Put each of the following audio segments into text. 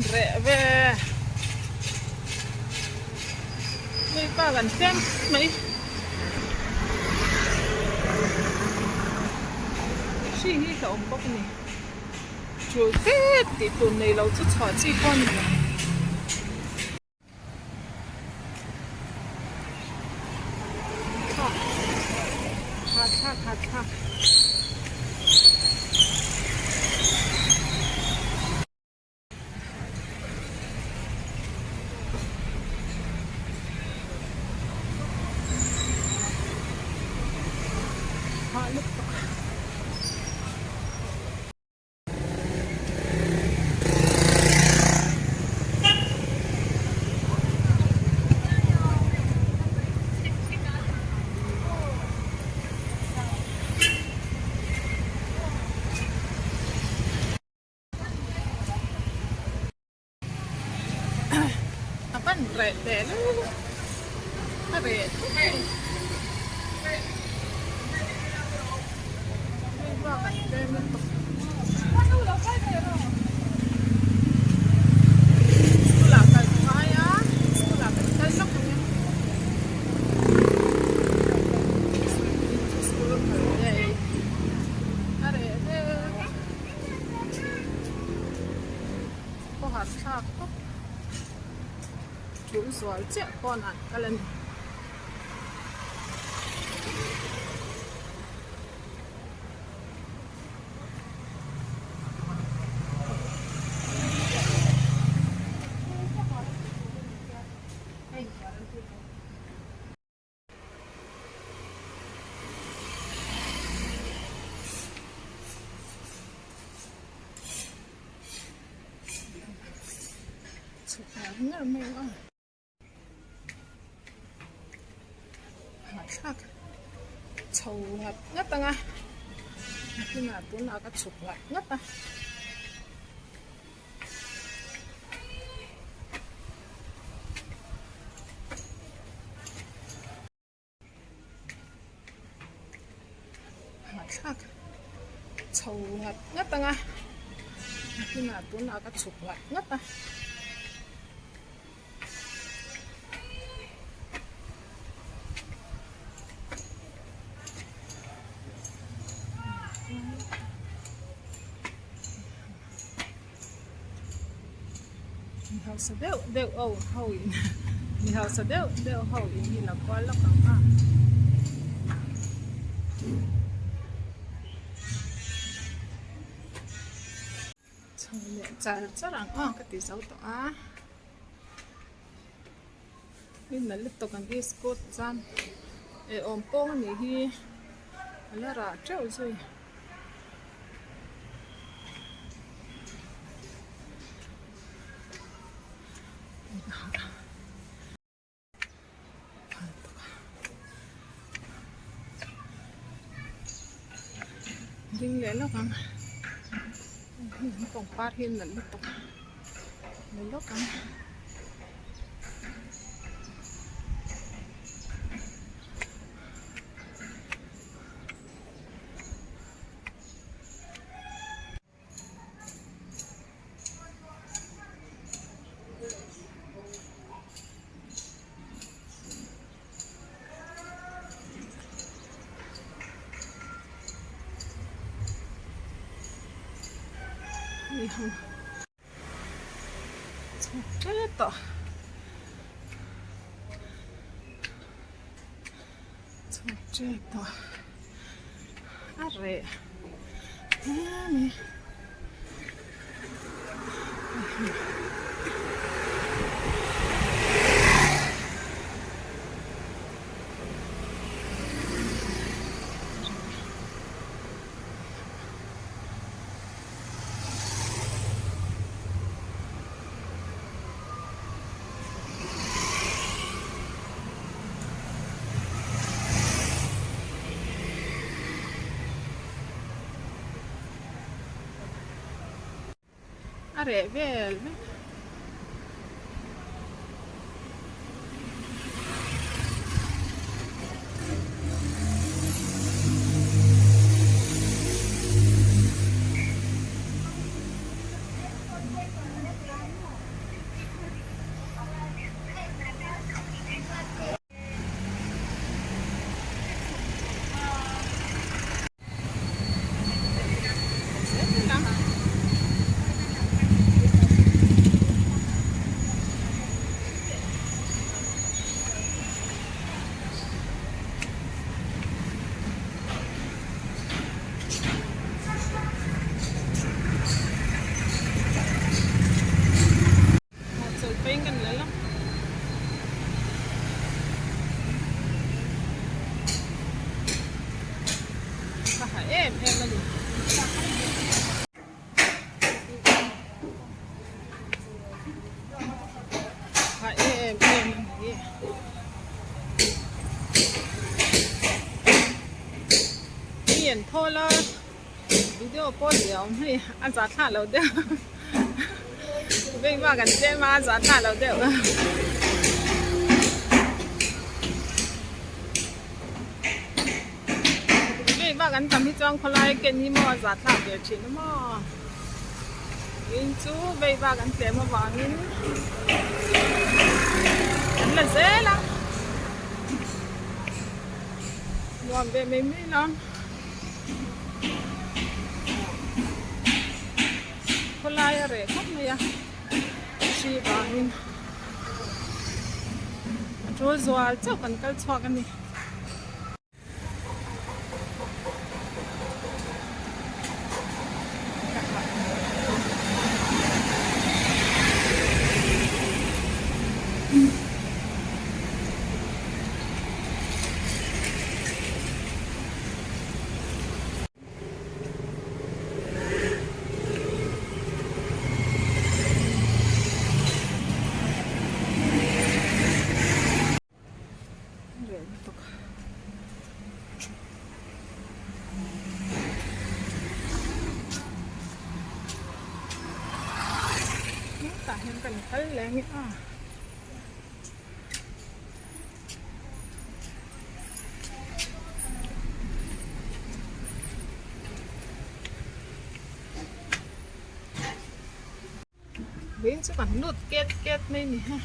rẻ về mấy ba gần xem mấy xí hi cả ông bốc này chuột thế thì tuần này lâu chút xóa chi con ha lúc apa rẻ rẻ lu rẻ chủ số chết con ăn cái lần nhớ mày quá chắc chầu hạt nhất tăng à nhưng mà tuấn nào có chụp lại nhất à chắc chầu hạt nhất tăng à nhưng mà tuấn nào có chụp lại nhất à hậu sẽ đều hậu in hậu sẽ đều hậu in thì là quá lắm à xong rồi chắc là cái tí sáu tỏ á nên là lúc tao cần đi sport gian để ôm bông này thì là ra trâu rồi dinh lẽ nó còn phát hiện là lúc tục đến lúc ăn 됐다. 됐다. 아래. 아니. Are vel. em mà đi em hiện thôi là video播了嘿按咋看了的为嘛感觉嘛咋看了的ว่ากันทำให้จ้องคนไล่เกณฑ์นี้มั่วจัดหน้าเบียดชิ้นมั่วยิงจูไปว่ากันเสียมาวางนี้กันละเสียละวางไปไม่มีน้องคนไล่อะไรครับเนี่ยชีบานินจูซัวเจ้ากันกัลชวกันนี่ยังกันคันแรงอ่ะเว้นสักวันลุดเก็ตไม่มีฮะ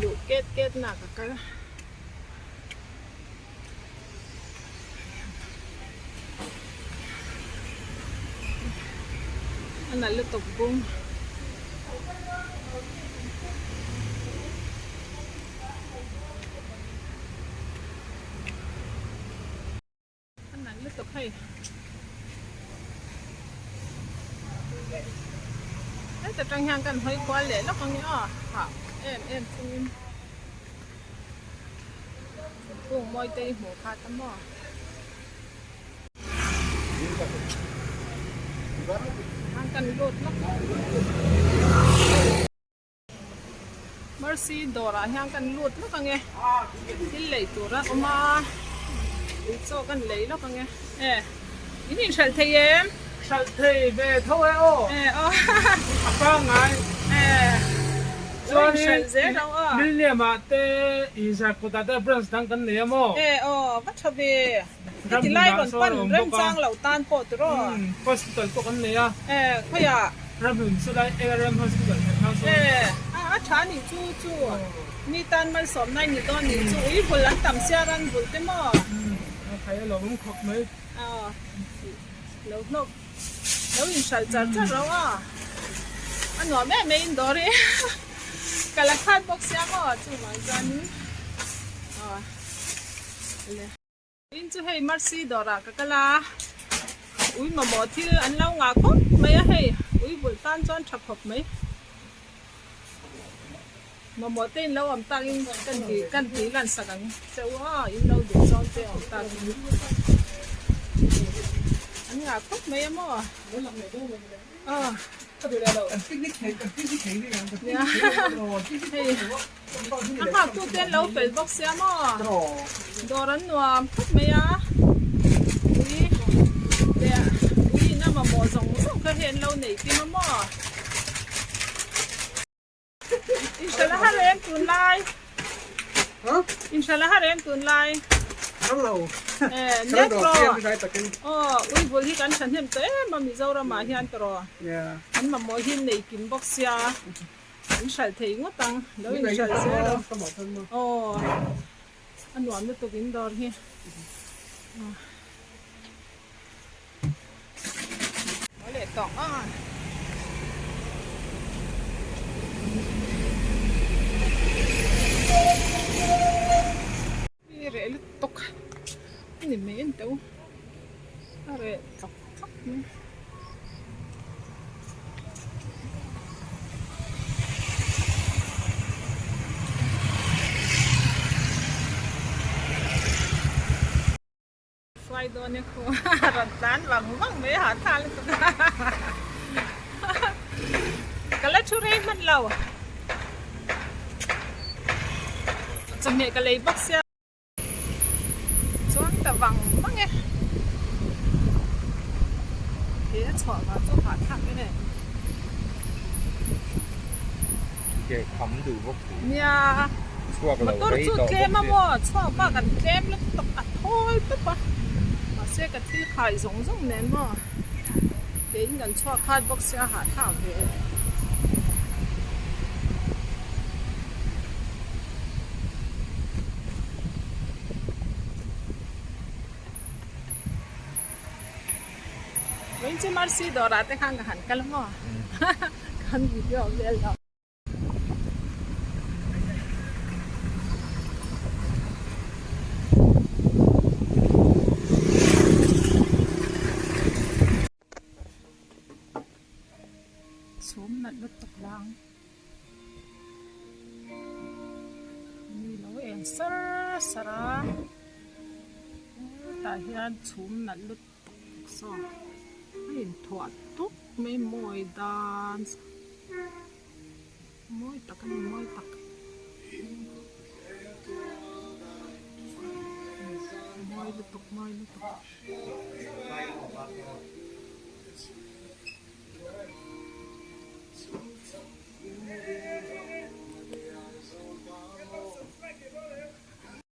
ลุดเก็ตหนักกันอันนั้นลุดตกบุ้งตกให้แต่จังหางกันให้ควาเหล่แล้วคนนี้อ่ะค่ะเอ็มกุ้งมอยตีหัวขาดตั้งหม้อหางกันรถแล้วมาร์ซีดอร่าหางกันรถแล้วกันไงที่เหล่ตัวละออกมาโซ่กันเลยแล้วกันไงนี่ฉันเทียมฉันเทียมเท่าไหร่อ๋อฟังไงส่วนฉันเสียแล้วมิลเลียมาเตอีสักคนแต่เพื่อนตั้งกันเนี่ยมั้งวัชเบที่ไล่ก่อนปั้นเริ่มสร้างเหล่าตานปอดรอฮอสพิทอลก็กันเนี่ยเขาอยากรับผิดชอบเริ่มฮอสพิทอลทั้งสองช้านี่จู่นี่ตานมันสมในนี่ตอนนี่จู่อีบุลลันต่ำเสียรันบุลเต็มอ่ะใครเราต้องขบไหมแล้วอินชัลจัดเราอ่ะอันหัวแม่ไม่อินดอร์เลยกะละคาดบ็อกซ์ยังอ่ะจู่มาจันอินจู่ให้มาร์ซีดอร์กะละอุ้ยมาบอกที่อันเล่างาคบไม่ให้อุ้ยบุลตันจอนฉับขบไหมมาบอกเต้นแล้วอันตั้งกันดีลันสักอันเจ้าว่าอินเราเดือดร้อนเจ้าอันตั้งอันงาคบไหมมั่วอันหากตัวเต้นแล้วเฟซบุ๊กเสียมั่วดอรันนัวคบไหมอ่ะอุ้ยน่ามาบอกส่งก็เห็นเราหนีที่มั่วอินชาอัลลอฮ์เริ่มตุนไลอินชาอัลลอฮ์เริ่มตุนไล không lâu nhét đầu rồi tiên cái tắc cái ui vừa khi cắn chân thêm tới mà mình dâu ra mà hiện rồi yeah anh mà mỗi khi này kiếm bóc xia anh sẽ thấy ngót tăng đâu cái anh này sẽ cái đâu có một thân mà anh đoán được tôi kiếm đòn kia có lẽ tổng á rễ lứt tóc này mấy anh đâu rễ tóc tóc xoay đôi này khô rắn tán vàng vắng mấy hạt than lên tụi cái lá chua rây mất lâu chẳng nhẹ cái lấy bóc xe xuống tờ vàng vắng nghe thế chọn vào chỗ hạt than cái này cái khắm đủ bốc nha mà tôi chút kem mà mua cho ba cái kem nó tóc thôi tất cả mà xe cái thứ khai giống giống nên mà để người cho khai bóc xe hạt than về 왠지 말씨 너라테 한가 한 깔모 한 비디오 벨로 xuống nặn đất tộc lang ni lo en sara sara ta hian xuống nặn đất tộc so hình thoát túc mấy môi đan môi tắc cái môi tắc môi lụt tục